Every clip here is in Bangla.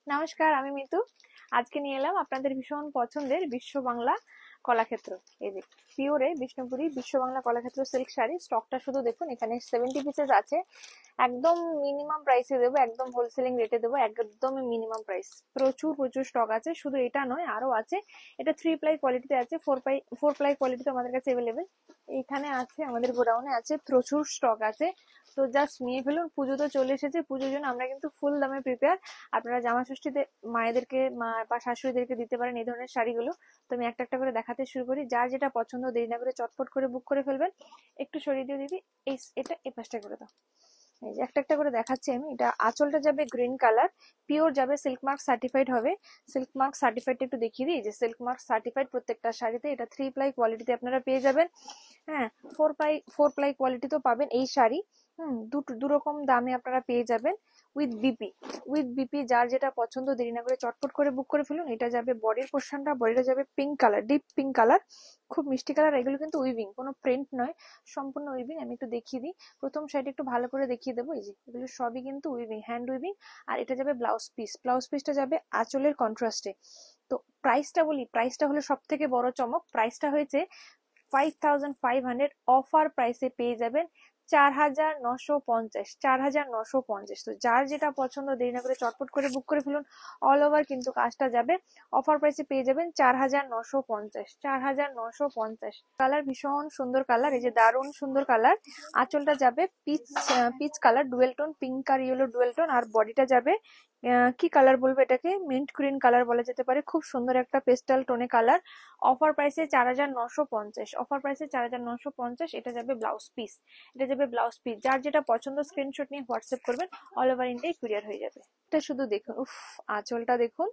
নমস্কার, আমি মিতু। আজকে নিয়ে এলাম আপনাদের ভীষণ পছন্দের বিশ্ব বাংলা কলাক্ষেত্র। এই যে পিওরে বিষ্ণুপুরি বিশ্ব বাংলা কলাক্ষেত্র সিল্ক শাড়ি স্টকটা শুধু দেখুন। এখানে 70 পিসেস আছে। একদম মিনিমাম প্রাইসে দেবো, একদম হোলসেলিং রেটে দেবো, একদম মিনিমাম প্রাইস। প্রচুর প্রচুর স্টক আছে, শুধু এটা নয় আরো আছে। এটা 3 প্লাই কোয়ালিটিতে আছে, 4 প্লাই কোয়ালিটিতে আমাদের কাছে অ্যাভেলেবেল। এইখানে আছে, আমাদের গোডাউনে আছে, প্রচুর স্টক আছে। তো জাস্ট নিয়ে ফেলুন। পুজো তো চলে এসেছে, পুজোর জন্য আমরা কিন্তু ফুল দামে প্রিপেয়ার। আপনারা জামা ষষ্ঠীতে মায়েদেরকে বা শাশুড়িদেরকে দিতে পারেন এই ধরনের শাড়িগুলো। তো আমি একটা একটা করে দেখাতে শুরু করি। যার যেটা পছন্দ দেরি না করে চটপট করে বুক করে ফেলবেন। একটু সরিয়ে দিয়ে দিবি, এটা এই পাশটা করে দাও। এই যে একটা একটা করে দেখাচ্ছি আমি। এটা আঁচলটা যাবে গ্রিন কালার, পিওর যাবে, সিল্ক মার্ক সার্টিফাইড হবে। সিল্ক মার্ক সার্টিফাইড একটু দেখিয়ে দিই। যে সিল্ক মার্ক সার্টিফাইড প্রত্যেকটা শাড়িতে। এটা 3 প্লাই কোয়ালিটিতে আপনারা পেয়ে যাবেন। হ্যাঁ, 4 প্লাই কোয়ালিটি তো পাবেন এই শাড়ি। দু রকম দামে আপনারা পেয়ে যাবেন। উইথ বিপি যার যেটা পছন্দ দেরি না করে চটপট করে বুক করে ফেলুন। এটা যাবে বডির পোর্শনটা, বডিটা যাবে pink colour, deep pink colour, খুব মিষ্টি কালার। এগুলো কিন্তু উইভিং, কোনো প্রিন্ট নয়, সম্পূর্ণ উইভিং। আমি একটু দেখিয়ে দিই, প্রথম সাইড একটু ভালো করে দেখিয়ে দেবো। এই যে এগুলো সবই কিন্তু উইভিং, হ্যান্ড উইভিং। আর এটা যাবে ব্লাউজ পিসটা যাবে আঁচলের কন্ট্রাস্টে। তো প্রাইসটা বলি, প্রাইসটা হলো সব থেকে বড় চমক। প্রাইসটা হয়েছে 5500, অফার প্রাইসে পেয়ে যাবেন 4950, 4950। তো যার যেটা পছন্দ দেরি না করে চটপট করে বুক করে ফেলুন। অল ওভার কিন্তু কাজটা যাবে। অফার প্রাইসে পেয়ে যাবেন 4950, 4950। কালার ভীষণ সুন্দর কালার, এই যে দারুণ সুন্দর কালার। আঁচলটা যাবে peach colour, dual tone, pink আর ইয়েলো ডুয়েল টোন। আর বডিটা যাবে কি কালার বলবো এটাকে, মিন্ট গ্রিন কালার বলা যেতে পারে। খুব সুন্দর একটা পেস্টাল টোনে কালার। অফার প্রাইসে 4950, অফার প্রাইসে 4950। এটা যাবে ব্লাউজ পিস, এটা যাবে ব্লাউজ পিস। যার যেটা পছন্দ স্ক্রিনশট নিয়ে হোয়াটসঅ্যাপ করবেন, অল ওভার ইন্ডিয়া কুরিয়ার হয়ে যাবে। এটা শুধু দেখুন, উফ, আঁচলটা দেখুন,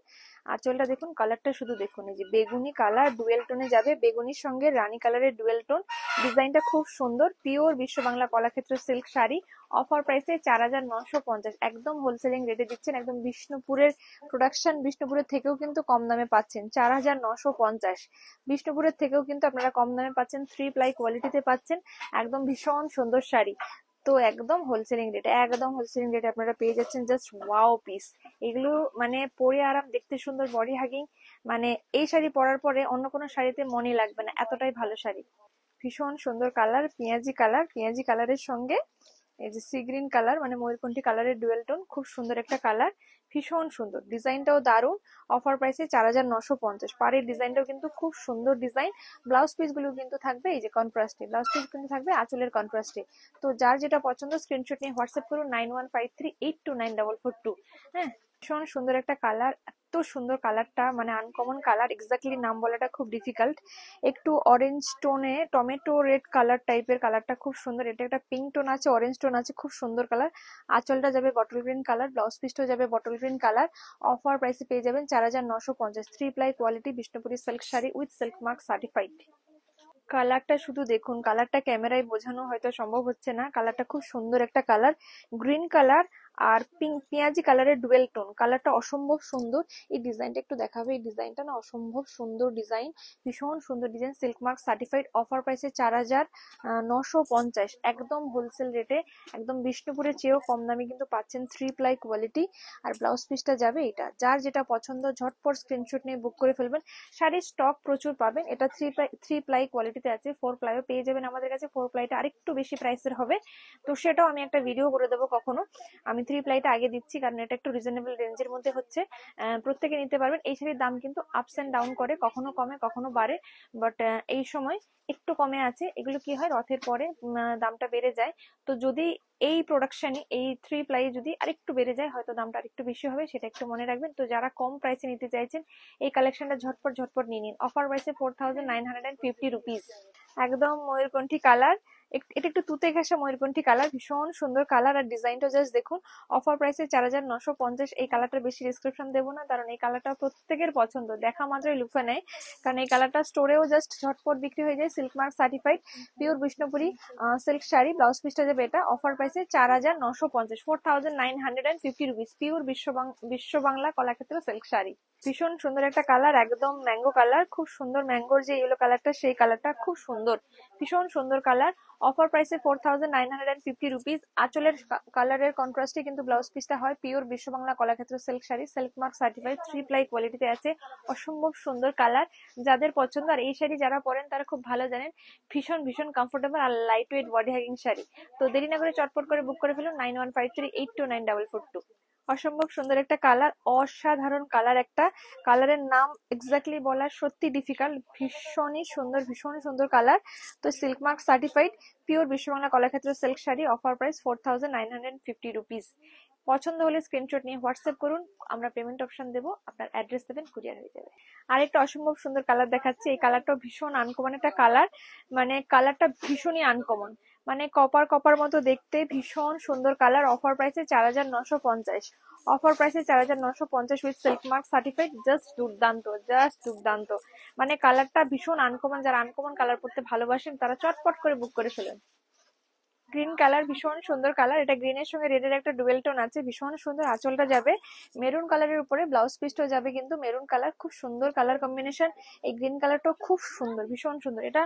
আঁচলটা দেখুন, কালারটা শুধু দেখুন। এই যে বেগুনি কালার ডুয়েল টোনে যাবে, বেগুনির সঙ্গে রানী কালারের ডুয়েল টোন। ডিজাইনটা খুব সুন্দর, pure Biswa Bangla Kalakshetra silk sari. Offer প্রাইসে 4950, একদম হোলসেলিং রেটে দিচ্ছেন। একদম বিষ্ণুপুরের প্রোডাকশন, বিষ্ণুপুরের থেকেও কিন্তু কম দামে পাচ্ছেন 4950। বিষ্ণুপুরের থেকেও কিন্তু আপনারা কম দামে পাচ্ছেন, 3 প্লাই কোয়ালিটিতে পাচ্ছেন। একদম ভীষণ সুন্দর শাড়ি। তো একদম হোলসেলিং রেটে, একদম হোলসেলিং রেটে আপনারা পেয়ে যাচ্ছেন। জাস্ট ওয়াও পিস এগুলো। মানে পরে আরাম, দেখতে সুন্দর, বডি হাগিং। মানে এই শাড়ি পরার পরে অন্য কোনো শাড়িতে মনই লাগবে না, এতটাই ভালো শাড়ি। ভীষণ সুন্দর কালার, পেঁয়াজি কালার, পেঁয়াজি কালারের সঙ্গে এই যে সি গ্রিন কালার, মানে ময়ূরকণ্ঠী কালারের ডুয়েল টোন। খুব সুন্দর একটা কালার, ভীষণ সুন্দর, ডিজাইনটাও দারুণ। অফার প্রাইসে 4950। পাড়ের ডিজাইনটাও কিন্তু খুব সুন্দর ডিজাইন। ব্লাউজ পিস গুলো কিন্তু থাকবে এই যে কন্ট্রাস্টে, ব্লাউজ পিস কিন্তু থাকবে আঁচলের কন্ট্রাস্টে। তো যার যেটা পছন্দ স্ক্রিনশট নিয়ে হোয়াটসঅ্যাপ করুন 9153829442। হ্যাঁ, ভীষণ সুন্দর একটা কালার, এত সুন্দর কালারটা, মানে আনকমন কালার। এক্স্যাক্টলি নাম বলাটা খুব ডিফিকাল্ট। একটু অরেঞ্জ টোনে, টমেটো রেড কালার টাইপের কালারটা খুব সুন্দর। এটা একটা পিঙ্ক টোন আছে, অরেঞ্জ টোন আছে, খুব সুন্দর কালার। আঁচলটা যাবে বটল গ্রিন কালার, ব্লাউজ পিসটাও যাবে বটল গ্রিন কালার। অফার প্রাইসে পেয়ে যাবেন 4950, 3 ply quality Bishnupuri silk sari with silk mark certified. কালারটা শুধু দেখুন, কালারটা ক্যামেরায় বোঝানো হয়তো সম্ভব হচ্ছে না। কালারটা খুব সুন্দর একটা কালার, গ্রিন কালার আর পিঙ্ক পেঁয়াজি কালারের ডুয়েল টোন। কালারটা অসম্ভব সুন্দর। এই ডিজাইনটা একটু দেখাবে, এই ডিজাইনটা না অসম্ভব সুন্দর ডিজাইন, ভীষণ সুন্দর design. Silk mark certified. Offer প্রাইসে 4950, একদম হোলসেল রেটে। একদম বিষ্ণুপুরের চেয়েও কম দামে কিন্তু পাচ্ছেন 3 প্লাই কোয়ালিটি। আর ব্লাউজ পিসটা যাবে এটা। যার যেটা পছন্দ ঝটপট স্ক্রিনশট নিয়ে বুক করে ফেলবেন। শাড়ির স্টক প্রচুর পাবেন। এটা 3 প্লাই কোয়ালিটিতে আছে, 4 প্লাইও পেয়ে যাবেন আমাদের কাছে। 4 প্লাইটা আরেকটু বেশি প্রাইসের হবে, তো সেটাও আমি একটা ভিডিও করে দেবো কখনো। আমি 3 প্লাইটা আগে দিচ্ছি কারণ এটা একটু রিজনেবল রেঞ্জের মধ্যে হচ্ছে। প্রত্যেকে নিতে পারবেন। এই শাড়ির দাম কিন্তু আপস এন্ড ডাউন করে, কখনো কমে কখনো বাড়ে, বাট এই সময় একটু কমে আছে। এগুলো কি হয়, রথের পরে দামটা বেড়ে যায়। তো যদি এই প্রোডাকশনে এই 3 প্লাই যদি আরেকটু বেড়ে যায়, হয়তো দামটা আরেকটু বেশি হবে, সেটা একটু মনে রাখবেন। তো যারা কম প্রাইসে নিতে চাইছেন এই কালেকশনটা ঝটপট ঝটপট নিয়ে নিন। অফার প্রাইসে 4950 রুপিস। একদম ময়ূরকণ্ঠী কালার, এটা একটু তুতে ঘেঁষা ময়ূরকণ্ঠী কালার, ভীষণ সুন্দর কালার। আর ডিজাইনটা জাস্ট দেখুন। অফার প্রাইসে 4950। এই কালারটা বেশি ডিসক্রিপশন দেবো না, কারণ এই কালারটা প্রত্যেকের পছন্দ, দেখা মাত্রই লুফে নেয়। কারণ এই কালারটা স্টোরেও জাস্ট ঝটপট বিক্রি হয়ে যায়। Silk mark certified pure Bishnupuri silk sari. Blouse পিসটা যাবে এটা। অফার প্রাইসে 4950, 4950 rupees. Pure Biswa Bangla Kalakshetra silk sari. ভীষণ সুন্দর একটা কালার, একদম ম্যাঙ্গো কালার, খুব সুন্দর ম্যাঙ্গোর যে ইয়েলো কালারটা সেই কালারটা খুব সুন্দর, ভীষণ সুন্দর কালার। অফার প্রাইসে 4950 রুপিস। আঁচলের কালারের কন্ট্রাস্টে কিন্তু ব্লাউজ পিসটা হয় pure Biswa Bangla Kalakshetra silk sari, silk mark certified, 3 ply কোয়ালিটিতে আছে। অসম্ভব সুন্দর কালার, যাদের পছন্দ। আর এই শাড়ি যারা পরেন তারা খুব ভালো জানেন, ভীষণ ভীষণ কমফোর্টেবল আর লাইট ওয়েট বডি হ্যাগিং শাড়ি। তো দেরি না করে চটপট করে বুক করে ফেলুন 9153829442। অসম্ভব সুন্দর একটা কালার, অসাধারণ কালার একটা। কালারের নাম এক্স্যাক্টলি বলা সত্যি ডিফিকাল্ট, ভীষণই সুন্দর, ভীষণ সুন্দর কালার। তো silk mark certified pure Biswa Bangla Kalakshetra silk sari, offer price 4950 rupees. পছন্দ হলে স্ক্রিনশট নিয়ে হোয়াটসঅ্যাপ করুন, আমরা পেমেন্ট অপশন দেবো, আপনার অ্যাড্রেস দেবেন, কুরিয়ার হয়ে যাবে। আরেকটা অসম্ভব সুন্দর কালার দেখাচ্ছি, এই কালারটাও ভীষণ আনকমন একটা কালার, মানে কালারটা ভীষণই আনকমন, মানে কপার কপার মতো দেখতে, ভীষণ সুন্দর কালার। অফার প্রাইসে 4950, অফার প্রাইসে 4950 with silk mark certified. Just দুর্দান্ত, জাস্ট দুর্দান্ত, মানে কালারটা ভীষণ আনকমন। যারা আনকমন কালার পড়তে ভালোবাসেন তারা চটপট করে বুক করে ফেলেন। গ্রিন কালার, ভীষণ সুন্দর কালার, এটা গ্রিনের সঙ্গে রেডের একটা ডুয়েল টোন আছে, ভীষণ সুন্দর। আঁচলটা যাবে মেরুন কালারের উপরে, ব্লাউজ পিসটাও যাবে কিন্তু মেরুন কালার, খুব সুন্দর কালার কম্বিনেশন। এই গ্রিন কালারটাও খুব সুন্দর, ভীষণ সুন্দর। এটা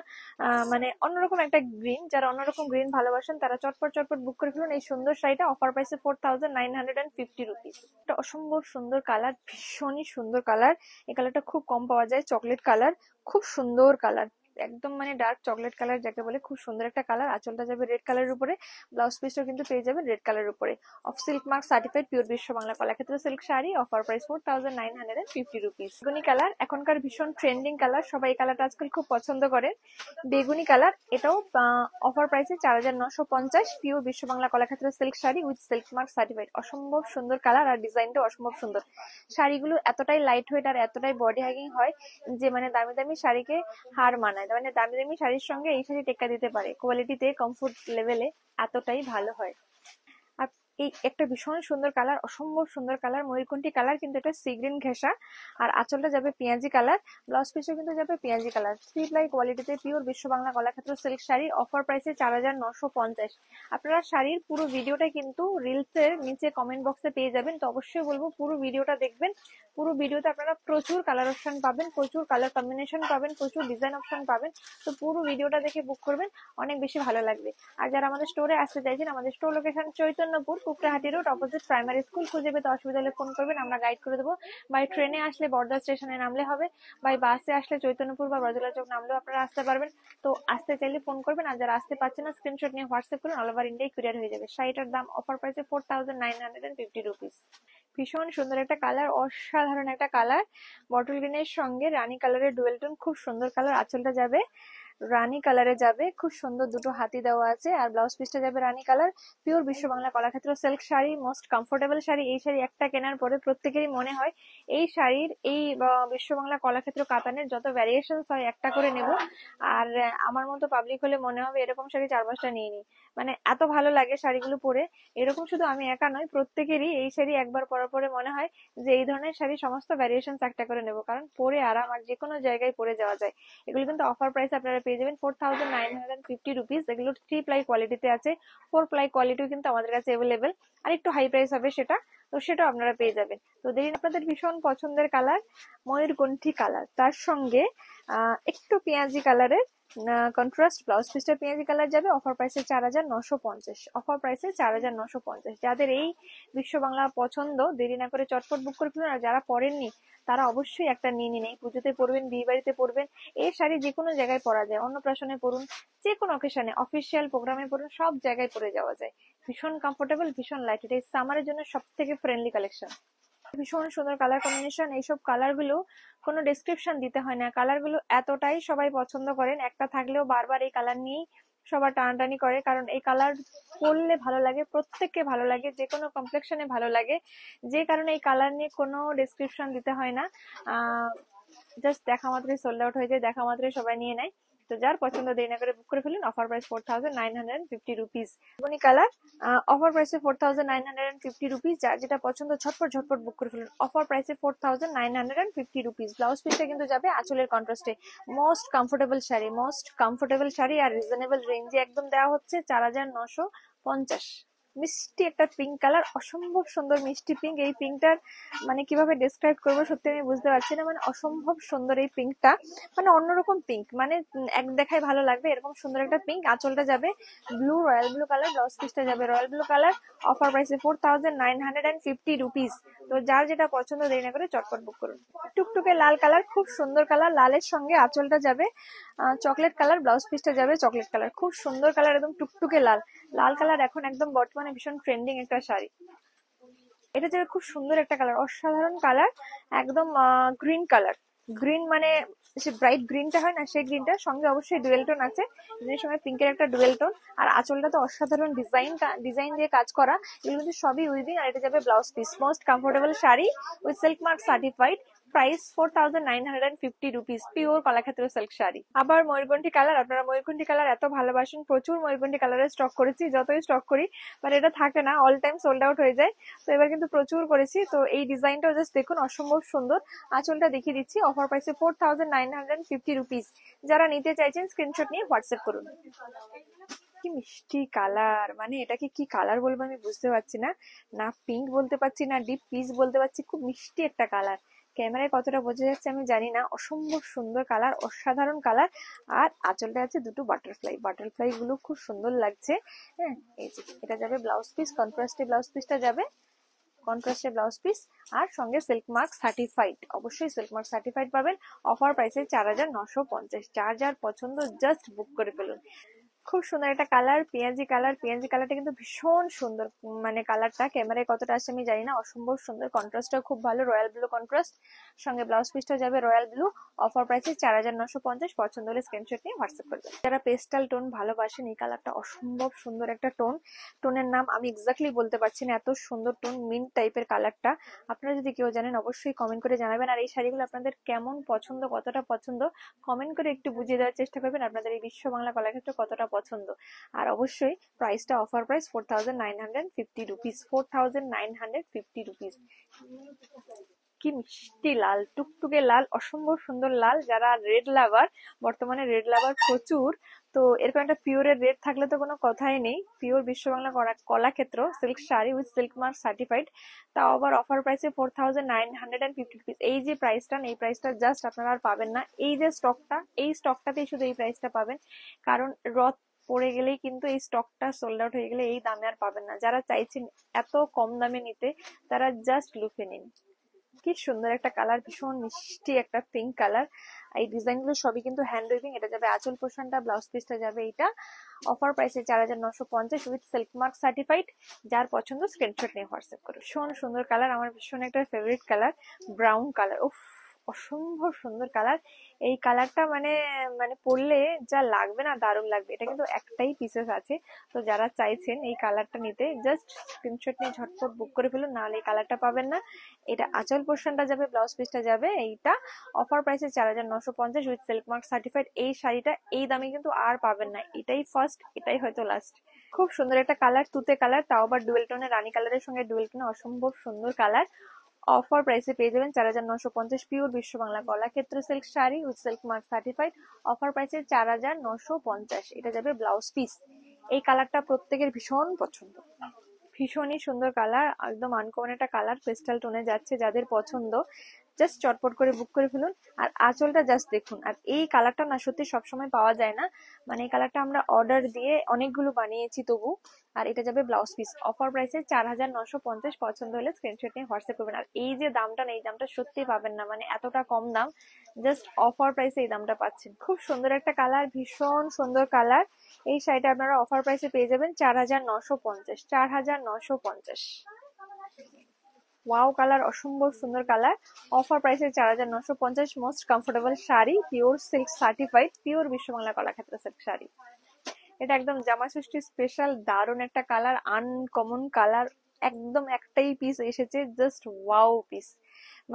মানে অন্যরকম একটা গ্রিন, যারা অন্যরকম গ্রিন ভালোবাসেন তারা চটপট চটপট বুক করে ফেলুন এই সুন্দর শাড়িটা। অফার প্রাইসে 4950 রুপিস। এটা অসম্ভব সুন্দর কালার, ভীষণই সুন্দর কালার। এই কালারটা খুব কম পাওয়া যায়, চকলেট কালার, খুব সুন্দর কালার, একদম মানে ডার্ক চকলেট কালার যাকে বলে, খুব সুন্দর একটা কালার। আঁচলটা যাবে রেড কালারের উপরে, ব্লাউজ পিসটাও কিন্তু পেয়ে যাবেন রেড কালারের উপরে। Of silk mark certified pure Biswa Bangla Kalakshetra silk sari, offer price 4950 rupees. বেগুনি কালার এখনকার ভীষণ ট্রেন্ডিং কালার, সবাই এই কালারটা আজকাল খুব পছন্দ করেন। বেগুনি কালার, এটাও অফার প্রাইসে 4950, pure Biswa Bangla Kalakshetra silk sari with silk mark certified. অসম্ভব সুন্দর কালার আর ডিজাইনটা অসম্ভব সুন্দর। শাড়িগুলো এতটাই লাইট ওয়েট আর এতটাই বডি হ্যাগিং হয় যে মানে দামি দামি শাড়িকে হার মানায়, মানে দামি দামি শাড়ির সঙ্গে এই শাড়ি টেক্কা দিতে পারে, কোয়ালিটিতে কমফোর্ট লেভেলে এতটাই ভালো হয়। আর এই একটা ভীষণ সুন্দর কালার, অসম্ভব সুন্দর কালার, ময়ূরকণ্ঠী কালার, কিন্তু এটা সি গ্রিন ঘেঁষা। আর আঁচলটা যাবে পেঁয়াজি কালার, ব্লাউজ পিসও কিন্তু যাবে পেঁয়াজি কালার। 3 প্লাই কোয়ালিটিতে pure Biswa Bangla Kalakshetra silk sari, offer প্রাইসে 4950। আপনারা শাড়ির পুরো ভিডিওটা কিন্তু রিলসের নিচে কমেন্ট বক্সে পেয়ে যাবেন, তো অবশ্যই বলবো পুরো ভিডিওটা দেখবেন। পুরো ভিডিওতে আপনারা প্রচুর কালার অপশন পাবেন, প্রচুর কালার কম্বিনেশন পাবেন, প্রচুর ডিজাইন অপশন পাবেন। তো পুরো ভিডিওটা দেখে বুক করবেন, অনেক বেশি ভালো লাগবে। আর যারা আমাদের স্টোরে আসতে চাইছেন, আমাদের store location Chaitanyapur, Kukrahati road, opposite primary school. খুঁজে পেতে অসুবিধা হলে ফোন করবেন, আমরা গাইড করে দেবো। বাই ট্রেনে আসলে বর্ধা স্টেশনে নামলে হবে, বাই বাসে আসলে চৈতন্যপুর বা ব্রজলা চৌক নামলেও আপনারা আসতে পারবেন। তো আসতে চাইলে ফোন করবেন, আর যারা আসতে পারছেন না স্ক্রিনশট নিয়ে হোয়াটসঅ্যাপ করুন, অল ওভার ইন্ডিয়ায় কুরিয়ার হয়ে যাবে। শাড়িটার দাম অফার প্রাইসে 4950 রুপিস। ভীষণ সুন্দর একটা কালার, অসাধারণ একটা কালার, বটল গ্রিনের সঙ্গে রানী কালারের ডুয়েল টোন, খুব সুন্দর কালার। আঁচলটা যাবে রানী কালারে যাবে, খুব সুন্দর দুটো হাতি দেওয়া আছে, আর ব্লাউজ পিসটা যাবে রানী colour. Pure Biswa Bangla Kalakshetra silk sari, most comfortable sari. এই শাড়ি একটা কেনার পরে প্রত্যেকেরই মনে হয় এই শাড়ির এই বিশ্ব বাংলা কলাক্ষেত্র কাতানের যত ভ্যারিয়েশন হয় একটা করে নেব। আর আমার মতো পাবলিক হলে মনে হবে এরকম শাড়ি 4-5টা নিয়ে নি, মানে এত ভালো লাগে শাড়িগুলো পরে। এরকম শুধু আমি একা নয়, প্রত্যেকেরই এই শাড়ি একবার পরার পরে মনে হয় যে এই ধরনের শাড়ি সমস্ত ভ্যারিয়েশন একটা করে নেব, কারণ পরে আরাম আর যে কোনো জায়গায় পরে যাওয়া যায়। এগুলো কিন্তু অফার প্রাইস আপনারা পেয়ে যাবেন 4950 রুপিস। এগুলো 3 প্লাই কোয়ালিটিতে আছে, 4 প্লাই কোয়ালিটিও কিন্তু আমাদের কাছে অ্যাভেলেবেল। আর একটু হাই প্রাইস হবে সেটা, তো সেটাও আপনারা পেয়ে যাবেন। তো দেরি আপনাদের ভীষণ পছন্দের কালার ময়ূরকণ্ঠী কালার, তার সঙ্গে একটু পেঁয়াজি কালারের কন্ট্রাস্ট ব্লাউজ পিসটা পেঁয়াজি কালার যাবে। অফার প্রাইসে 4950, অফার প্রাইসে 4950। যাদের এই বিশ্ব বাংলা পছন্দ দেরি না করে চটপট বুক করে ফেলুন। আর যারা পরেননি তারা অবশ্যই একটা নিয়ে নিন, এই পুজোতে পরবেন, বিয়ে বাড়িতে পরবেন। এই শাড়ি যে কোনো জায়গায় পরা যায়, অন্নপ্রাশনে পরুন, যে কোনো অকেশনে, অফিসিয়াল প্রোগ্রামে পরুন, সব জায়গায় পরে যাওয়া যায়। ভীষণ কমফোর্টেবল, ভীষণ লাইট, এটা সামারের জন্য সব থেকে ফ্রেন্ডলি কালেকশন। ভীষণ সুন্দর কালার কম্বিনেশন। এইসব কালার গুলো কোনো ডেসক্রিপশন দিতে হয় না, কালার গুলো এতটাই সবাই পছন্দ করেন, একটা থাকলেও বারবার এই কালার নিয়েই সবার টানাটানি করে, কারণ এই কালার পরলে ভালো লাগে, প্রত্যেককে ভালো লাগে, যে কোনো কমপ্লেক্সনে ভালো লাগে। যে কারণে এই কালার নিয়ে কোনো ডেসক্রিপশন দিতে হয় না, জাস্ট দেখা মাত্রই সোল্ড আউট হয়ে যায়, দেখা মাত্রই সবাই নিয়ে নেয়। তো যার পছন্দ দেরি না করে বুক করে ফেলুন। Offer price 4950 rupees. বেগুনি কালার, অফার প্রাইসে 4950 রুপিস। যার যেটা পছন্দ ঝটপট ঝটপট বুক করে ফেলুন। অফার প্রাইসে 4950 রুপিস। ব্লাউজ পিসটা কিন্তু যাবে আঁচলের কন্ট্রাস্টে। Most comfortable sari, most comfortable sari, আর রিজনেবল রেঞ্জে একদম দেওয়া হচ্ছে 4950। মিষ্টি একটা পিঙ্ক কালার, অসম্ভব সুন্দর মিষ্টি পিঙ্ক। এই পিঙ্কটার মানে কিভাবে ডেসক্রাইব করবো সত্যি আমি বুঝতে পারছি না, মানে অসম্ভব সুন্দর এই পিঙ্কটা, মানে অন্যরকম পিঙ্ক, মানে এক দেখায় ভালো লাগবে এরকম সুন্দর একটা পিঙ্ক। আঁচলটা যাবে blue, royal blue colour, blouse পিসটা যাবে রয়্যাল ব্লু কালার। অফার প্রাইসে 4950 রুপিস। তো যার যেটা পছন্দ দেরি না করে চটপট বুক করুন। টুকটুকে লাল কালার, খুব সুন্দর কালার, লালের সঙ্গে আঁচলটা যাবে চকলেট কালার, ব্লাউজ পিসটা যাবে চকলেট কালার, খুব সুন্দর কালার, একদম টুকটুকে লাল। লাল কালার এখন একদম বর্তমানে ভীষণ ট্রেন্ডিং একটা শাড়ি। এটা যাবে খুব সুন্দর একটা কালার, অসাধারণ কালার, একদম গ্রিন কালার। গ্রিন মানে সে ব্রাইট গ্রিনটা হয় না, সেই গ্রিনটা সঙ্গে অবশ্যই ডুয়েল টোন আছে, গ্রিনের সঙ্গে পিঙ্কের একটা ডুয়েল টোন। আর আঁচলটা তো অসাধারণ ডিজাইন দিয়ে কাজ করা, এগুলো কিন্তু সবই উইভিং। আর এটা যাবে blouse piece. Most comfortable sari with silk mark certified. Price 4950 rupees, pure Kalakshetra silk sari. আবার ময়ূরকণ্ঠী কালার, আপনারা ময়ূরকণ্ঠী কালার এত ভালোবাসেন, প্রচুর ময়ূরকণ্ঠী কালারের স্টক করেছি, যতই স্টক করি বাট এটা থাকে না, অল টাইম সোল্ড আউট হয়ে যায়। তো এবার কিন্তু প্রচুর করেছি। তো এই ডিজাইনটাও জাস্ট দেখুন, অসম্ভব সুন্দর। আঁচলটা দেখিয়ে দিচ্ছি, অফার প্রাইসে 4950 রুপিস। যারা নিতে চাইছেন স্ক্রিনশট নিয়ে হোয়াটসঅ্যাপ করুন। কি মিষ্টি কালার, মানে এটাকে কি কালার বলবো আমি বুঝতে পারছি না, না পিঙ্ক বলতে পারছি না ডিপ পিচ বলতে পারছি, খুব মিষ্টি একটা কালার। ক্যামেরায় কতটা বোঝা যাচ্ছে আমি জানি না, অসম্ভব সুন্দর কালার, অসাধারণ কালার। আর আঁচলটা আছে দুটো বাটারফ্লাই গুলো খুব সুন্দর লাগছে। হ্যাঁ, এই যে এটা যাবে ব্লাউজ পিস, কন্ট্রাস্টে ব্লাউজ পিসটা যাবে, কন্ট্রাস্টে ব্লাউজ পিস। আর সঙ্গে সিল্ক মার্ক সার্টিফাইড, অবশ্যই সিল্ক মার্ক সার্টিফাইড পাবেন। অফার প্রাইসে 4950। যার যার পছন্দ জাস্ট বুক করে ফেলুন। খুব সুন্দর একটা কালার, পেঁয়াজি কালার। পেঁয়াজি কালারটা কিন্তু ভীষণ সুন্দর, মানে কালারটা ক্যামেরায় কতটা আসছে আমি জানি না, অসম্ভব সুন্দর। কন্ট্রাস্টটা খুব ভালো, রয়্যাল ব্লু কন্ট্রাস্ট, সঙ্গে ব্লাউজ পিসটা যাবে রয়্যাল ব্লু। অফার প্রাইসে 4950। পছন্দ হলে স্ক্রিনশট নিয়ে হোয়াটসঅ্যাপ করবেন। যারা পেস্টাল টোন ভালোবাসেন, এই কালারটা অসম্ভব সুন্দর একটা টোন। টোনের নাম আমি এক্স্যাক্টলি বলতে পারছি না, এত সুন্দর টোন, মিন্ট টাইপের কালারটা। আপনারা যদি কেউ জানেন অবশ্যই কমেন্ট করে জানাবেন। আর এই শাড়িগুলো আপনাদের কেমন পছন্দ, কতটা পছন্দ কমেন্ট করে একটু বুঝিয়ে দেওয়ার চেষ্টা করবেন আপনাদের এই বিশ্ব বাংলা কলাক্ষেত্র কতটা পছন্দ। আর অবশ্যই প্রাইসটা অফার প্রাইস 4950 রুপিস, 4950 রুপিস। কি মিষ্টি লাল, টুকটুকে লাল, অসম্ভব সুন্দর লাল। যারা রেড লাভার, বর্তমানে রেড লাভার প্রচুর, তো এরকম একটা পিওরের রেড থাকলে তো কোনো কথাই নেই। Pure Biswa Bangla Kalakshetra silk sari with silk mark certified, তাও আবার অফার প্রাইসে 4950 রুপিস। এই যে প্রাইসটা, এই প্রাইসটা জাস্ট আপনারা আর পাবেন না। এই যে স্টকটা, এই স্টকটাতেই শুধু এই প্রাইসটা পাবেন, কারণ রথ পড়ে গেলেই কিন্তু এই স্টকটা সোল্ড আউট হয়ে গেলে এই দামে আর পাবেন না। যারা চাইছেন এত কম দামে নিতে, তারা জাস্ট লুফে নিন। কি সুন্দর একটা কালার, ভীষণ মিষ্টি একটা পিঙ্ক কালার। এই ডিজাইন গুলো সবই কিন্তু হ্যান্ড উইভিং। এটা যাবে আঁচল পোর্শনটা, ব্লাউজ পিসটা যাবে এইটা। অফার প্রাইসে 4950 উইথ সিল্ক মার্ক সার্টিফাইড। যার পছন্দ স্ক্রিনশট নিয়ে হোয়াটসঅ্যাপ করুন। ভীষণ সুন্দর কালার, আমার ভীষণ একটা ফেভারিট কালার, ব্রাউন কালার। উফ, অসম্ভব সুন্দর কালার। এই কালারটা মানে মানে পরলে যা লাগবে না, দারুণ লাগবে। এটা কিন্তু একটাই পিসেস আছে, তো যারা চাইছেন এই কালারটা নিতে জাস্ট স্ক্রিনশট নিয়ে ঝটপট বুক করে ফেলুন, নাহলে এই কালারটা পাবেন না। এটা আঁচল পোর্শনটা যাবে, ব্লাউজ পিসটা যাবে এইটা। অফার প্রাইসে 4950 উইথ সিল্ক মার্ক সার্টিফাইড। এই শাড়িটা এই দামে কিন্তু আর পাবেন না, এটাই ফার্স্ট, এটাই হয়তো লাস্ট। খুব সুন্দর একটা কালার, তুতে কালার, তাও আবার ডুয়েল টোনের, রানী কালারের সঙ্গে ডুয়েল টোনে, অসম্ভব সুন্দর কালার। অফার প্রাইসে পেয়ে যাবেন 4950, pure Biswa Bangla Kalakshetra silk sari with silk mark certified. Offer প্রাইসে 4950। এটা যাবে ব্লাউজ পিস। এই কালারটা প্রত্যেকের ভীষণ পছন্দ, ভীষণই সুন্দর কালার, একদম আনকমন একটা কালার, পেস্টাল টোনে যাচ্ছে। যাদের পছন্দ জাস্ট চটপট করে বুক করে ফেলুন। আর আঁচলটা জাস্ট দেখুন। আর এই কালারটা না সত্যি সবসময় পাওয়া যায় না, মানে এই কালারটা আমরা অর্ডার দিয়ে অনেকগুলো বানিয়েছি তবু। আর এটা যাবে ব্লাউজ পিস। অফার প্রাইসে 4950। পছন্দ হলে স্ক্রিনশট নিয়ে হোয়াটসঅ্যাপ করবেন। আর এই যে দামটা না, এই দামটা সত্যি পাবেন না, মানে এতটা কম দাম, জাস্ট অফার প্রাইসে এই দামটা পাচ্ছেন। খুব সুন্দর একটা কালার, ভীষণ সুন্দর কালার। এই শাড়িটা আপনারা অফার প্রাইসে পেয়ে যাবেন 4950, 4950। ওয়াও কালার, অসম্ভব সুন্দর কালার। অফার প্রাইসে 4950। Most comfortable sari, pure silk certified, pure Biswa Bangla Kalakshetra silk sari. এটা একদম জামা ষষ্ঠী স্পেশাল, দারুণ একটা কালার, আনকমন কালার। একদম একটাই পিস এসেছে, জাস্ট ওয়াও পিস।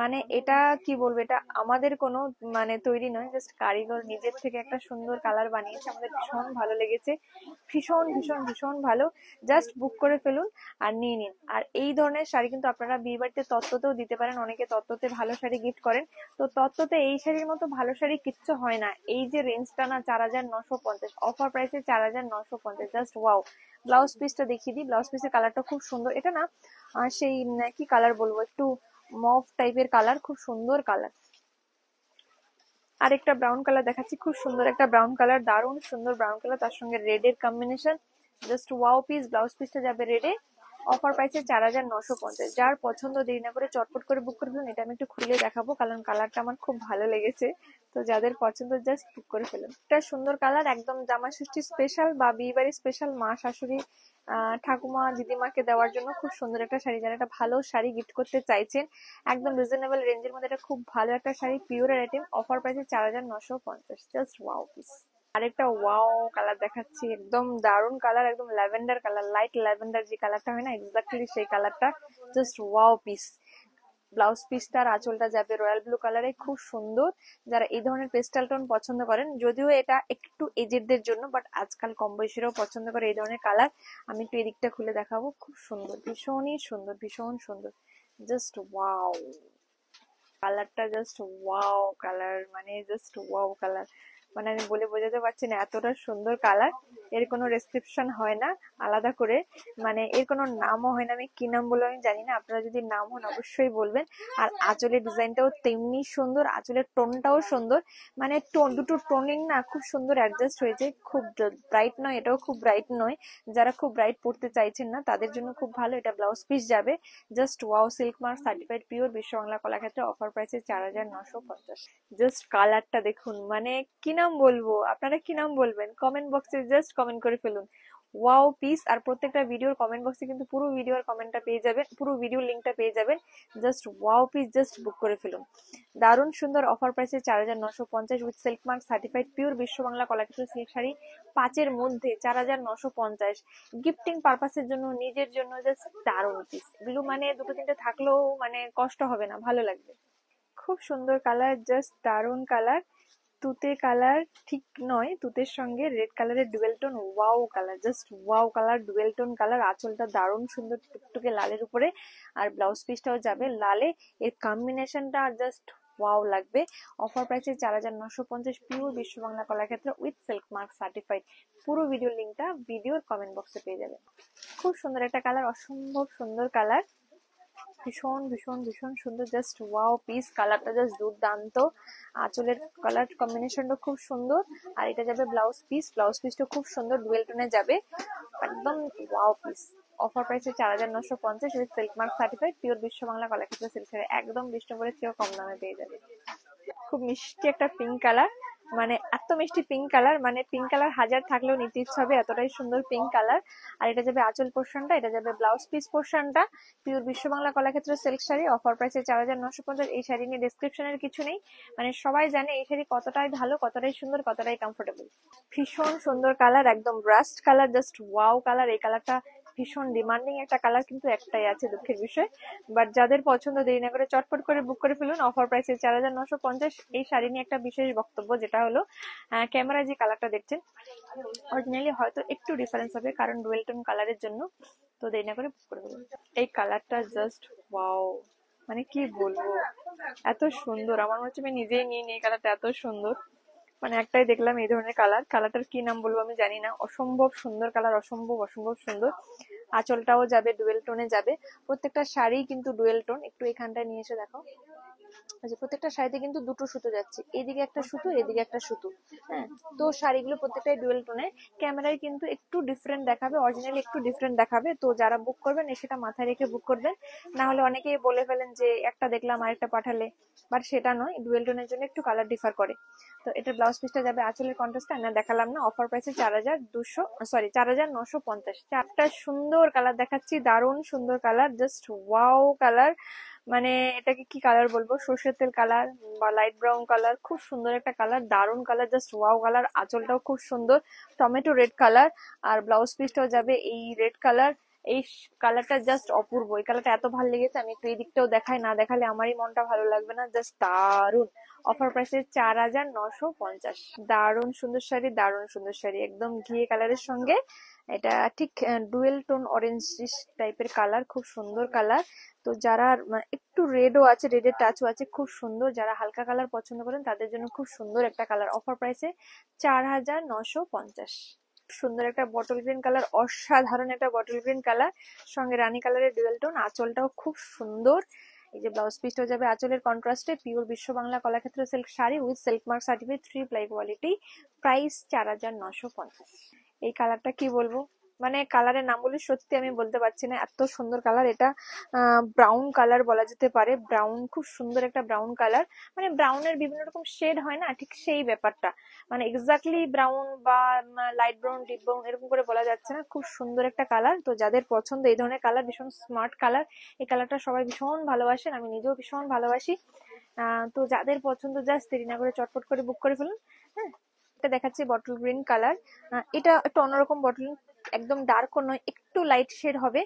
মানে এটা কি বলবো, এটা আমাদের কোনো মানে তৈরি নয়, জাস্ট কারিগর নিজের থেকে একটা সুন্দর কালার বানিয়েছে, আমাদের ভীষণ ভালো লেগেছে, ভীষণ ভীষণ ভীষণ ভালো। জাস্ট বুক করে ফেলুন আর নিয়ে নিন। আর এই ধরনের শাড়ি কিন্তু আপনারা বিয়ে বাড়িতে তত্ত্বতেও দিতে পারেন, অনেকে তত্ত্বতে ভালো শাড়ি গিফট করেন, তো তত্ত্বতে এই শাড়ির মতো ভালো শাড়ি কিচ্ছু হয় না। এই যে রেঞ্জটা না 4950, অফার প্রাইসে 4950, জাস্ট ওয়াও। ব্লাউজ পিসটা দেখিয়ে দিই, ব্লাউজ পিসের কালারটা খুব সুন্দর, এটা না সেই কি কালার বলবো, একটু মভ টাইপের কালার, খুব সুন্দর কালার। আরেকটা ব্রাউন কালার দেখাচ্ছি, খুব সুন্দর একটা ব্রাউন কালার, দারুণ সুন্দর ব্রাউন কালার, তার সঙ্গে রেড এর combination, just wow piece. Blouse পিসটা যাবে রেডে, অফার প্রাইসে 4950। যার পছন্দ দেরি না করে চটপট করে বুক করে ফেলুন। এটা আমি একটু খুলে দেখাবো কারণ কালারটা আমার খুব ভালো লেগেছে, তো যাদের পছন্দ জাস্ট বুক করে ফেলুন। এটা সুন্দর কালার, একদম জামা ষষ্ঠী স্পেশাল বা বিয়ে বাড়ি স্পেশাল, মা শাশুড়ি ঠাকুমা দিদিমাকে দেওয়ার জন্য খুব সুন্দর একটা শাড়ি। যারা একটা ভালো শাড়ি গিফট করতে চাইছেন একদম রিজনেবল রেঞ্জের মধ্যে, এটা খুব ভালো একটা শাড়ি, পিওরের আইটেম, অফার প্রাইসে 4950, জাস্ট ওয়াও পিস। আরেকটা ওয়াও কালার দেখাচ্ছি, একদম দারুন কালার, একদম ল্যাভেন্ডার কালার, লাইট ল্যাভেন্ডার যে কালারটা হয় না, এক্স্যাক্টলি সেই কালারটা, জাস্ট ওয়াও পিস। ব্লাউজ পিসটার আঁচলটা যাবে রয়্যাল ব্লু কালারে, খুব সুন্দর। যারা এই ধরনের পেস্টাল টোন পছন্দ করেন, যদিও এটা একটু এজেডদের জন্য, বাট আজকাল কম বয়সীরাও পছন্দ করে এই ধরনের কালার। আমি একটু এদিকটা খুলে দেখাবো, খুব সুন্দর, ভীষণই সুন্দর, ভীষণ সুন্দর, জাস্ট ওয়াও কালারটা, জাস্ট ওয়াও কালার, মানে জাস্ট ওয়াও কালার, মানে আমি বলে বোঝাতে পারছি না, এতটা সুন্দর কালার। এর কোনো রেসক্রিপশন হয় না আলাদা করে, মানে এর কোনো নামও হয় না, আমি কি নাম বলবো আমি জানি না, আপনারা যদি নাম হন অবশ্যই বলবেন। আর আঁচলের ডিজাইনটাও তেমনি সুন্দর, আঁচলের টোনটাও সুন্দর, মানে টোন দুটো টোনিং না খুব সুন্দর অ্যাডজাস্ট হয়েছে, খুব ব্রাইট নয়, এটাও খুব ব্রাইট নয়। যারা খুব ব্রাইট পড়তে চাইছেন না তাদের জন্য খুব ভালো। এটা ব্লাউজ পিস যাবে, just wow, silk mark certified pure, Biswa Bangla কলাক্ষেত্রে, offer প্রাইসে 4950। জাস্ট কালারটা দেখুন, মানে কি নাম বলবো, আপনারা কি নাম বলবেন কমেন্ট বক্সে জাস্ট কমেন্ট করে ফেলুন, ওয়াও পিস। আর প্রত্যেকটা ভিডিওর কমেন্ট বক্সে কিন্তু পুরো ভিডিওর কমেন্টটা পেয়ে যাবেন, পুরো ভিডিওর লিঙ্কটা পেয়ে যাবেন, জাস্ট ওয়াও পিস, জাস্ট বুক করে ফেলুন। দারুণ সুন্দর, অফার প্রাইসে 4950 with silk mark certified pure Biswa Bangla Kalakshetra silk sari, 5 এর মধ্যে 4950, গিফটিং পারপাসের জন্য, নিজের জন্য, জাস্ট দারুণ পিস এগুলো, মানে দুটো তিনটে থাকলেও মানে কষ্ট হবে না, ভালো লাগবে। খুব সুন্দর কালার, জাস্ট দারুন কালার, তুতে কালার ঠিক নয়, তুতের সঙ্গে রেড কালারের dual tone, wow colour, just wow colour, dual tone colour, আঁচলটা দারুণ সুন্দর টুকটুকে লালের উপরে, আর ব্লাউজ পিসটাও যাবে লালে, এর কম্বিনেশনটা জাস্ট ওয়াও লাগবে। অফার প্রাইসে 4950, pure Biswa Bangla Kalakshetra with silk mark certified. পুরো ভিডিও লিঙ্কটা ভিডিওর কমেন্ট বক্সে পেয়ে যাবেন। খুব সুন্দর একটা কালার, অসম্ভব সুন্দর কালার, ভীষণ ভীষণ ভীষণ সুন্দর, জাস্ট ওয়াও পিস, কালারটা জাস্ট দুর্দান্ত, আঁচলের কালার কম্বিনেশনটা খুব সুন্দর। আর এটা যাবে ব্লাউজ পিস, ব্লাউজ পিসটা খুব সুন্দর ডুয়েল টোনে যাবে, একদম ওয়াও পিস। অফার প্রাইসে 4950 with silk mark certified, pure Biswa Bangla Kalakshetra silk sari, একদম বিষ্ণুপুরের চেয়েও কম দামে পেয়ে যাবে। খুব মিষ্টি একটা পিঙ্ক কালার, মানে এত মিষ্টি পিঙ্ক কালার, মানে পিঙ্ক কালার হাজার থাকলেও নিতে ইচ্ছে হবে, এতটাই সুন্দর পিঙ্ক কালার। আর এটা যাবে আঁচল পোর্শনটা, এটা যাবে ব্লাউজ পিস পোর্শনটা, pure Biswa Bangla Kalakshetra silk sari, offer প্রাইসে 4950। এই শাড়ি নিয়ে ডেসক্রিপশনের কিছু নেই, মানে সবাই জানে এই শাড়ি কতটাই ভালো, কতটাই সুন্দর, কতটাই কমফোর্টেবল। ভীষণ সুন্দর কালার, একদম rushed colour, just wow colour. এই কালারটা ভীষণ ডিমান্ডিং একটা কালার, কিন্তু একটাই আছে দুঃখের বিষয়, বাট যাদের পছন্দ দেরি না করে চটপট করে বুক করে ফেলুন। অফার প্রাইসে 4950। এই শাড়ি নিয়ে একটা বিশেষ বক্তব্য, যেটা হলো ক্যামেরায় যে কালারটা দেখছেন অরিজিনালি হয়তো একটু ডিফারেন্স হবে, কারণ ডুয়েল টোন কালারের জন্য, তো দেরি না করে বুক করে ফেলুন। এই কালারটা জাস্ট ওয়াও, মানে কি বলবো, এত সুন্দর, আমার মনে হচ্ছে আমি নিজেই নিয়ে নিই, কালারটা এত সুন্দর, মানে একটাই দেখলাম এই ধরনের কালার, কালারটার কি নাম বলবো আমি জানি না, অসম্ভব সুন্দর কালার, অসম্ভব অসম্ভব সুন্দর। আঁচলটাও যাবে ডুয়েল টোনে যাবে, প্রত্যেকটা শাড়ি কিন্তু ডুয়েল টোন, একটু এখানটায় নিয়ে এসে দেখো, আচ্ছা প্রত্যেকটা শাড়িতে কিন্তু দুটো সুতো যাচ্ছে, এদিকে একটা সুতো এদিকে একটা সুতো, হ্যাঁ, তো শাড়িগুলো প্রত্যেকটাই ডুয়েল টোনে। ক্যামেরায় কিন্তু একটু ডিফারেন্ট দেখাবে, অরিজিনালি একটু ডিফারেন্ট দেখাবে, তো যারা বুক করবেন সেটা মাথায় রেখে বুক করবেন, না হলে অনেকেই বলে ফেলেন যে একটা দেখলাম আরেকটা পাঠালে, বাট সেটা নয়, ডুয়েল টোনের জন্য একটু কালার ডিফার করে। তো এটা ব্লাউজ পিসটা যাবে আঁচলের কন্ট্রাস্টটা না দেখালাম না, অফার প্রাইসে 4950। চারটা সুন্দর কালার দেখাচ্ছি, দারুণ সুন্দর কালার, জাস্ট ওয়াও কালার, মানে এটাকে কি কালার বলবো, সর্ষের তেল কালার বা লাইট ব্রাউন কালার, খুব সুন্দর একটা কালার, দারুণ কালার, জাস্ট ওয়াও কালার। আঁচলটাও খুব সুন্দর টমেটো রেড কালার, আর ব্লাউজ পিসটাও যাবে এই রেড কালার, এই কালারটা জাস্ট অপূর্ব, এই কালারটা এত ভালো লেগেছে, আমি একটু এই দিকটাও দেখাই, না দেখালে আমারই মনটা ভালো লাগবে না। জাস্ট দারুন, অফার প্রাইসে 4950। দারুন সুন্দর শাড়ি, দারুন সুন্দর শাড়ি, একদম ঘিয়ে কালারের সঙ্গে এটা ঠিক ডুয়েল টোন অরেঞ্জ টাইপের কালার, খুব সুন্দর কালার। তো যারা একটু রেডও আছে, রেডের টাচও আছে, খুব সুন্দর। যারা হালকা কালার পছন্দ করেন তাদের জন্য খুব সুন্দর একটা কালার, অফার প্রাইসে 4950। সুন্দর একটা বটল গ্রিন কালার, অসাধারণ একটা বটল গ্রিন কালার, সঙ্গে রানী কালারের ডুয়েল টোন, আঁচলটাও খুব সুন্দর। এই যে ব্লাউজ পিসটাও যাবে আঁচলের কন্ট্রাস্টে, pure Biswa Bangla Kalakshetra silk sari with silk mark certified 3 ply quality, price 4950। এই কালারটা কি বলবো, মানে কালারের নাম বলে সত্যি আমি বলতে পারছি না, এত সুন্দর কালার। এটা ব্রাউন কালার বলা যেতে পারে, ব্রাউন, খুব সুন্দর একটা ব্রাউন কালার, মানে ব্রাউনের বিভিন্ন রকম শেড হয় না, ঠিক সেই ব্যাপারটা, মানে এক্স্যাক্টলি ব্রাউন বা লাইট ব্রাউন, ডিপ ব্রাউন এরকম করে বলা যাচ্ছে না, খুব সুন্দর একটা কালার। তো যাদের পছন্দ এই ধরনের কালার, ভীষণ স্মার্ট কালার, এই কালারটা সবাই ভীষণ ভালোবাসেন, আমি নিজেও ভীষণ ভালোবাসি। তো যাদের পছন্দ জাস্ট দেরি না করে চটপট করে বুক করে ফেলুন। হ্যাঁ, এটা দেখাচ্ছি বটল গ্রিন কালার, এটা একটু অন্যরকম বটল, একদম ডার্কও নয়, একটু লাইট শেড হবে,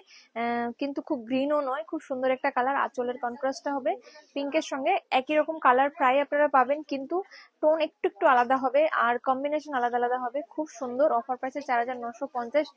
কিন্তু খুব গ্রিনও নয়, খুব সুন্দর একটা কালার। আঁচলের কন্ট্রাস্টটা হবে পিঙ্কের সঙ্গে, একই রকম কালার প্রায় আপনারা পাবেন, কিন্তু টোন একটু একটু আলাদা হবে আর কম্বিনেশন আলাদা আলাদা হবে, খুব সুন্দর। অফার প্রাইসে 4950।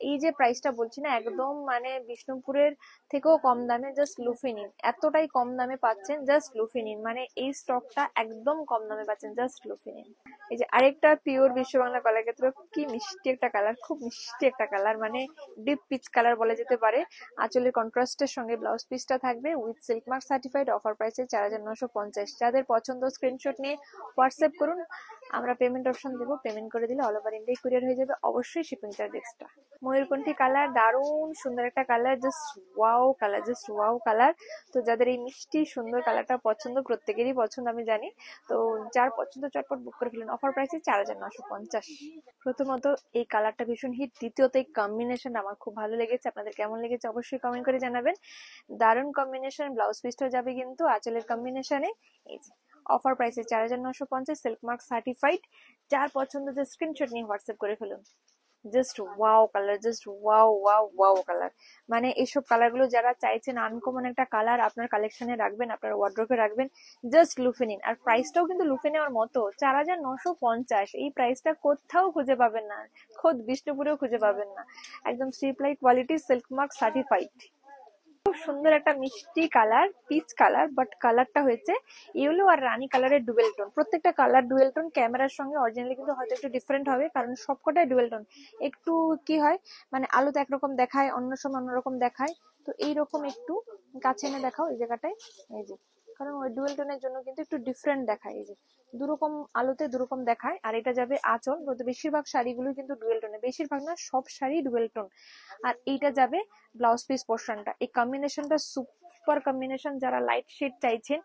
এই যে প্রাইসটা বলছি না, একদম মানে বিষ্ণুপুরের থেকেও কম দামে, জাস্ট লুফে নিন, এতটাই কম দামে পাচ্ছেন, জাস্ট লুফে নিন, মানে এই স্টকটা একদম কম দামে পাচ্ছেন, জাস্ট লুফে নিন। এই যে আরেকটা পিওর বিশ্ব বাংলা কলাক্ষেত্র, কি মিষ্টি একটা কালার, খুব মিষ্টি একটা কালার, মানে ডিপ পিচ কালার বলা যেতে পারে। আঁচলের কন্ট্রাস্টের সঙ্গে ব্লাউজ পিসটা থাকবে with silk mark certified, offer প্রাইসে 4950। যাদের পছন্দ স্ক্রিনশট নিয়ে হোয়াটসঅ্যাপ করুন, আমরা পেমেন্ট অপশন দেবো, পেমেন্ট করে দিলে অল ওভার ইন্ডিয়া কুরিয়ার হয়ে যাবে, অবশ্যই শিপিং চার্জ এক্সট্রা। ময়ূরকণ্ঠী কালার, দারুণ সুন্দর একটা colour, just wow colour, just wow colour. তো যাদের এই মিষ্টি সুন্দর কালারটা পছন্দ, প্রত্যেকেরই পছন্দ আমি জানি, তো যার পছন্দ চটপট বুক করে ফেলুন, অফার প্রাইসে 4950। প্রথমত এই কালারটা ভীষণ হিট, দ্বিতীয়ত এই কম্বিনেশন আমার খুব ভালো লেগেছে, আপনাদের কেমন লেগেছে অবশ্যই কমেন্ট করে জানাবেন। দারুণ কম্বিনেশন, ব্লাউজ পিসটাও যাবে কিন্তু আঁচলের কম্বিনেশনে। এই যে অফার প্রাইসে 4950, সিল্ক মার্ক সার্টিফাইড। যার পছন্দ যে স্ক্রিনশট নিয়ে হোয়াটসঅ্যাপ করে ফেলুন। Just wow colour, just wow wow wow colour, মানে এইসব কালার গুলো যারা চাইছেন আনকমন একটা কালার আপনার কালেকশনে রাখবেন, আপনার ওয়ার্ড্রোবে রাখবেন, জাস্ট লুফে নিন। আর প্রাইসটাও কিন্তু লুফে নেওয়ার মতো, 4950। এই প্রাইসটা কোথাও খুঁজে পাবেন না, খোদ বিষ্ণুপুরেও খুঁজে পাবেন না, একদম three ply quality, silk mark certified. খুব সুন্দর একটা মিষ্টি কালার, পিচ কালার, বাট কালারটা হয়েছে ইয়েলো আর রানী কালারের ডুয়েল টোন। প্রত্যেকটা কালার ডুয়েল টোন, ক্যামেরার সঙ্গে অরিজিনালি কিন্তু হয়তো একটু ডিফারেন্ট হবে, কারণ সবকটাই ডুয়েল টোন। একটু কি হয়, মানে আলোতে একরকম দেখায়, অন্য সময় অন্যরকম দেখায়, তো এইরকম একটু কাছে এনে দেখাও এই জায়গাটায়, এই যে, কারণ ওই ডুয়েল টোনের জন্য কিন্তু একটু ডিফারেন্ট দেখায়, এই যে দুরকম আলোতে দুরকম দেখায়। আর এটা যাবে আঁচল, বেশিরভাগ শাড়িগুলো কিন্তু ডুয়েল টোনে, বেশিরভাগ না সব শাড়ি ডুয়েল টোন। আর এইটা যাবে ব্লাউজ পিস পোর্শনটা, এই কম্বিনেশনটা সুপার কম্বিনেশন। যারা লাইট শেড চাইছেন,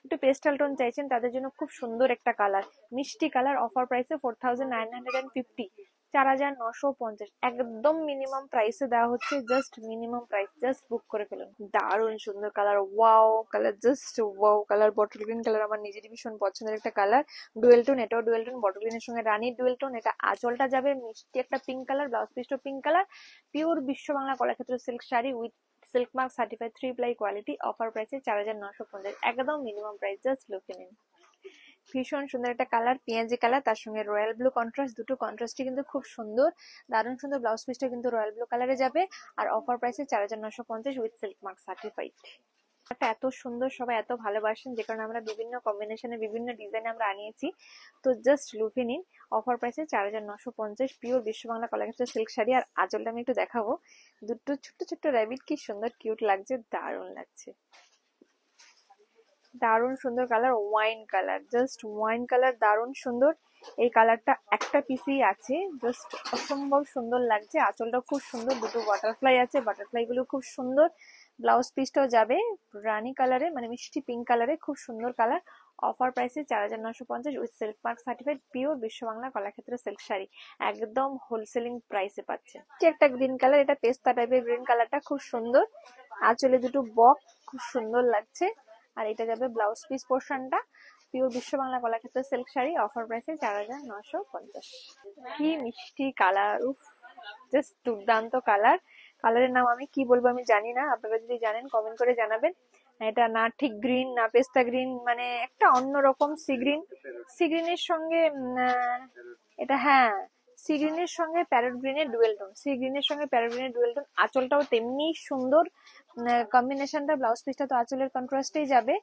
একটু পেস্টাল টোন চাইছেন, তাদের জন্য খুব সুন্দর একটা কালার, মিষ্টি কালার। অফার প্রাইসে 4950, 4950, একদম মিনিমাম প্রাইসে দেওয়া হচ্ছে, জাস্ট মিনিমাম প্রাইস, জাস্ট বুক করে ফেলুন। দারুণ সুন্দর colour, wow colour, just wow colour, bottle green colour আমার নিজেরই ভীষণ পছন্দের একটা কালার, ডুয়েল টোন, এটাও ডুয়েল টোন, বটল গ্রিনের সঙ্গে রানির ডুয়েল টোন। এটা আঁচলটা যাবে মিষ্টি একটা পিঙ্ক কালার, ব্লাউজ পিসটা pink colour, pure Biswa Bangla Kalakshetra silk sari with silk mark certified 3 ply quality, offer প্রাইসে 4950, একদম মিনিমাম প্রাইস, জাস্ট লুকে নিন। ভীষণ সুন্দর একটা কালার, পেঁয়াজি কালার, তার সঙ্গে রয়্যাল ব্লু কন্ট্রাস্ট, দুটো কন্ট্রাস্টই কিন্তু খুব সুন্দর, দারুণ সুন্দর। ব্লাউজ পিসটা কিন্তু রয়্যাল ব্লু কালারে যাবে, আর অফার প্রাইসে 4950 উইথ সিল্ক মার্ক সার্টিফাইড। এত সুন্দর, সবাই এত ভালোবাসেন, যে কারণে আমরা বিভিন্ন কম্বিনেশনে বিভিন্ন ডিজাইনে আমরা আনিয়েছি, তো জাস্ট লুফে নিন। অফার প্রাইসে 4950, পিওর বিশ্ব বাংলা কলাক্ষেত্র সিল্ক শাড়ি। আর আঁচলটা আমি একটু দেখাবো, দুটো ছোট্ট ছোট্ট র্যাবিট, কি সুন্দর কিউট লাগছে, দারুণ লাগছে, দারুণ সুন্দর colour, wine colour, just wine colour, দারুণ সুন্দর। এই কালারটা একটা পিসই আছে, জাস্ট অসম্ভব সুন্দর লাগছে। আঁচলটা খুব সুন্দর, দুটো বাটারফ্লাই আছে, বাটারফ্লাই গুলো খুব সুন্দর। ব্লাউজ পিসটাও যাবে রানী কালারে, মানে মিষ্টি পিঙ্ক কালারে, খুব সুন্দর কালার। অফার প্রাইসে 4950 with silk mark certified, pure Biswa Bangla Kalakshetra silk sari, একদম হোলসেলিং প্রাইসে পাচ্ছে। একটা গ্রিন কালার, এটা পেস্তা টাইপের গ্রিন কালারটা, খুব সুন্দর। আঁচলে দুটো বক, খুব সুন্দর লাগছে। আর এটা যাবে ব্লাউজ পিস পোর্শনটা, pure Biswa Bangla Kalakshetra silk sari, offer প্রাইসে 4950। কি মিষ্টি কালার, উফ, জাস্ট দুর্দান্ত কালার, কালারের নাম আমি কি বলবো আমি জানি না, আপনারা যদি জানেন কমেন্ট করে জানাবেন। এটা না ঠিক গ্রিন না পেস্তা গ্রিন, মানে একটা অন্যরকম সি গ্রিন। সি গ্রিনের সঙ্গে এটা, হ্যাঁ, সি গ্রিনের সঙ্গে প্যারট গ্রিনের ডুয়েল টোন, সি গ্রিনের সঙ্গে প্যারট গ্রিনের ডুয়েল টোন। আঁচলটাও তেমনি সুন্দর কম্বিনেশনটা, ব্লাউজ পিসটা তো আঁচলের কন্ট্রাস্টেই যাবে।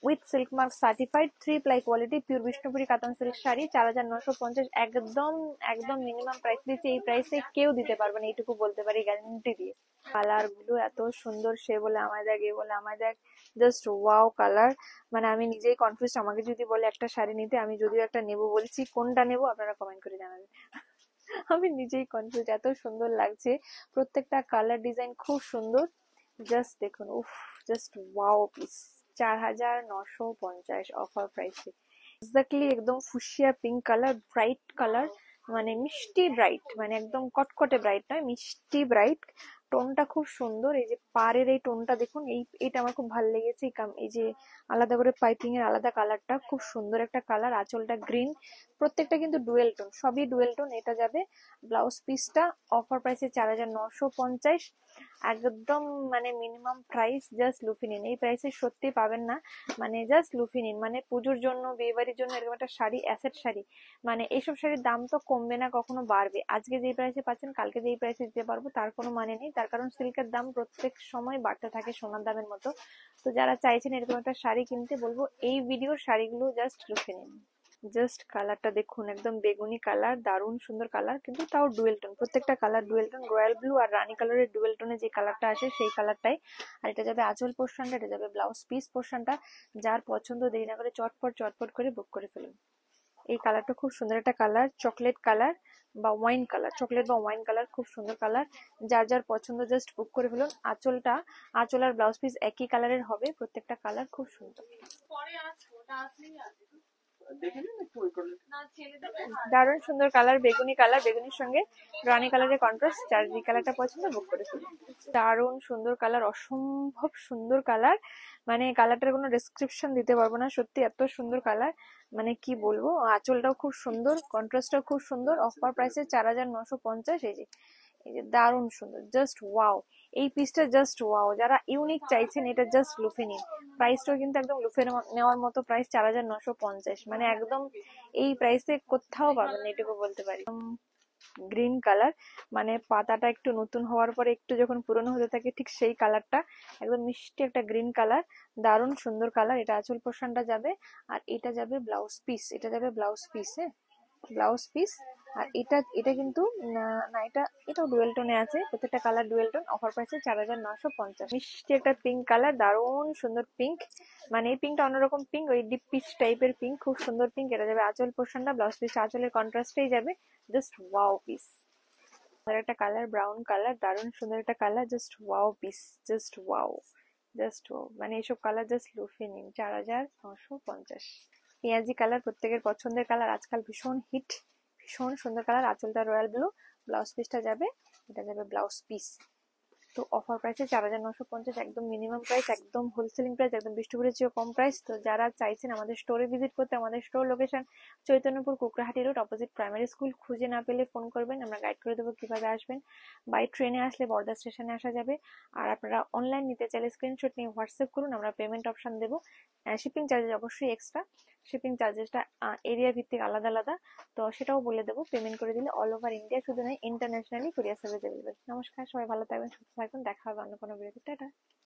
With silk mark certified 3 ply quality pure Bishnupuri কাতান সিল্ক শাড়ি 4950, একদম একদম মিনিমাম প্রাইস দিচ্ছে। এই প্রাইসে কেউ দিতে পারবে না, এইটুকু বলতে পারি গ্যারান্টি দিয়ে। কালার গুলো এত সুন্দর, সে বলে আমায় দেখ, এ বলে আমায় দেখ, জাস্ট ওয়াও কালার। মানে আমি নিজেই কনফিউজ, আমাকে যদি বলে একটা শাড়ি নিতে, আমি যদিও একটা নেবো বলছি, কোনটা নেবো আপনারা কমেন্ট করে জানাবেন। আমি নিজেই কনফিউজ, এত সুন্দর লাগছে প্রত্যেকটা কালার ডিজাইন, খুব সুন্দর। জাস্ট দেখুন, উফ, জাস্ট ওয়াও পিস। 4950 অফার প্রাইসে। এক্স্যাক্টলি একদম fuchsia pink colour, bright colour, মানে মিষ্টি ব্রাইট, মানে একদম কটকটে ব্রাইট নয়, মিষ্টি ব্রাইট। টোনটা খুব সুন্দর, এই যে পাড়ের এই টোনটা দেখুন, এইটা আমার খুব ভালো লেগেছে। এই যে আলাদা করে পাইপিং এর আলাদা কালারটা খুব সুন্দর একটা কালার। আঁচলটা গ্রিন, প্রত্যেকটা কিন্তু ডুয়েল টোন, সবই ডুয়েল টোন। এটা যাবে ব্লাউজ পিসটা অফার প্রাইসে 4950, একদম মানে মিনিমাম প্রাইস। জাস্ট লুফে নিন, এই প্রাইসে সত্যি পাবেন না, মানে জাস্ট লুফে নিন। মানে পুজোর জন্য, বিয়ে বাড়ির জন্য এরকম একটা শাড়ি, অ্যাসেট শাড়ি, মানে এইসব শাড়ির দাম তো কমবে না, কখনো বাড়বে। আজকে যেই প্রাইসে পাচ্ছেন কালকে যেই প্রাইসে দিতে পারবো তার কোনো মানে নেই, তার কারণ সিল্কের দাম প্রত্যেক সময় বাড়তে থাকে সোনার দামের মতো। তো যারা চাইছেন এরকম একটা শাড়ি কিনতে, বলবো এই ভিডিওর শাড়িগুলো জাস্ট লুফে নিন। জাস্ট কালারটা দেখুন, একদম বেগুনি কালার, দারুণ সুন্দর কালার, কিন্তু তাও ডুয়েল টোন, প্রত্যেকটা colour dual tone. Royal blue আর রানী কালারের ডুয়েল টোনে যে কালারটা আসে সেই কালারটাই। আর এটা যাবে আঁচল পোর্শনটা, এটা যাবে ব্লাউজ পিস পোর্শনটা। যার পছন্দ দেরি না করে চটপট চটপট করে বুক করে ফেলুন। এই কালারটা খুব সুন্দর একটা কালার, চকলেট কালার বা ওয়াইন কালার, চকলেট বা ওয়াইন কালার, খুব সুন্দর কালার। যার যার পছন্দ জাস্ট বুক করে ফেলুন। আঁচল আর ব্লাউজ পিস একই কালারের হবে, প্রত্যেকটা কালার খুব সুন্দর। দারুণ সুন্দর কালার, বেগুনি কালার, বেগুনির সঙ্গে রানী কালারের কন্ট্রাস্ট। যার যে কালারটা পছন্দ বুক করে ফেলুন। দারুণ সুন্দর কালার, অসম্ভব সুন্দর কালার, মানে কালারটার কোনো ডেসক্রিপশন দিতে পারবো না, সত্যি এত সুন্দর কালার, মানে কি বলবো। আঁচলটাও খুব সুন্দর, কন্ট্রাস্টটাও খুব সুন্দর। অফার প্রাইসে 4950। এই যে দারুণ সুন্দর, জাস্ট ওয়াও। এই পিসটা জাস্ট ওয়াও, যারা ইউনিক চাইছেন এটা জাস্ট লুফে নিন। প্রাইসটাও কিন্তু একদম লুফে নেওয়ার মতো প্রাইস, 4950, মানে একদম এই প্রাইসে কোথাও পাবেন না, এটুকু বলতে পারি। গ্রিন কালার, মানে পাতাটা একটু নতুন হওয়ার পরে একটু যখন পুরনো হতে থাকে ঠিক সেই কালারটা, একদম মিষ্টি একটা গ্রিন কালার, দারুণ সুন্দর কালার। এটা আঁচল পোর্শনটা যাবে, আর এটা যাবে ব্লাউজ পিস, এটা যাবে ব্লাউজ পিস, হ্যাঁ, ব্লাউজ পিস। আর এটা এটা কিন্তু না, এটাও ডুয়েল টোনে আছে, প্রত্যেকটা কালার ডুয়েল টোন। অফার প্রাইসে 4950। মিষ্টি একটা পিঙ্ক কালার, দারুণ সুন্দর পিঙ্ক, মানে এই পিঙ্কটা অন্যরকম পিঙ্ক, ওই ডিপ পিচ টাইপের পিঙ্ক, খুব সুন্দর পিঙ্ক। এটা যাবে আঁচল পোর্শনটা, ব্লাউজ পিস আঁচলের কন্ট্রাস্টেই যাবে। Just wow piece. একটা কালার, ব্রাউন কালার, দারুণ সুন্দর একটা colour, just wow piece, just wow, just wow. মানে এইসব কালার জাস্ট লুফে নিন। 4950। পেঁয়াজি কালার, প্রত্যেকের পছন্দের কালার, আজকাল ভীষণ হিট, ভীষণ সুন্দর কালার। আঁচলটা রয়্যাল ব্লু, ব্লাউজ পিসটা যাবে, এটা যাবে ব্লাউজ পিস। তো অফার প্রাইসে 4950, একদম মিনিমাম প্রাইস, একদম হোলসেলিং প্রাইস, একদম বিষ্ণুপুরের চেয়েও কম প্রাইস। তো যারা চাইছেন আমাদের স্টোরে ভিজিট করতে, আমাদের store location Chaitanyapur Kukrahati road, opposite primary school. খুঁজে না পেলে ফোন করবেন, আমরা গাইড করে দেবো কিভাবে আসবেন। বাই ট্রেনে আসলে বর্ধা স্টেশনে আসা যাবে। আর আপনারা অনলাইন নিতে চাইলে স্ক্রিনশট নিয়ে হোয়াটসঅ্যাপ করুন, আমরা পেমেন্ট অপশন দেবো। শিপিং চার্জেস অবশ্যই এক্সট্রা, শিপিং চার্জেসটা এরিয়া ভিত্তিক আলাদা আলাদা, তো সেটাও বলে দেবো। পেমেন্ট করে দিলে অল ওভার ইন্ডিয়া, শুধু নয় ইন্টারন্যাশনালি কুরিয়ার সার্ভিস অ্যাভেলেবল। নমস্কার, সবাই ভালো থাকবেন, সুস্থ থাকবেন, দেখা হবে অন্য কোনো ভিডিওতে। টাটা।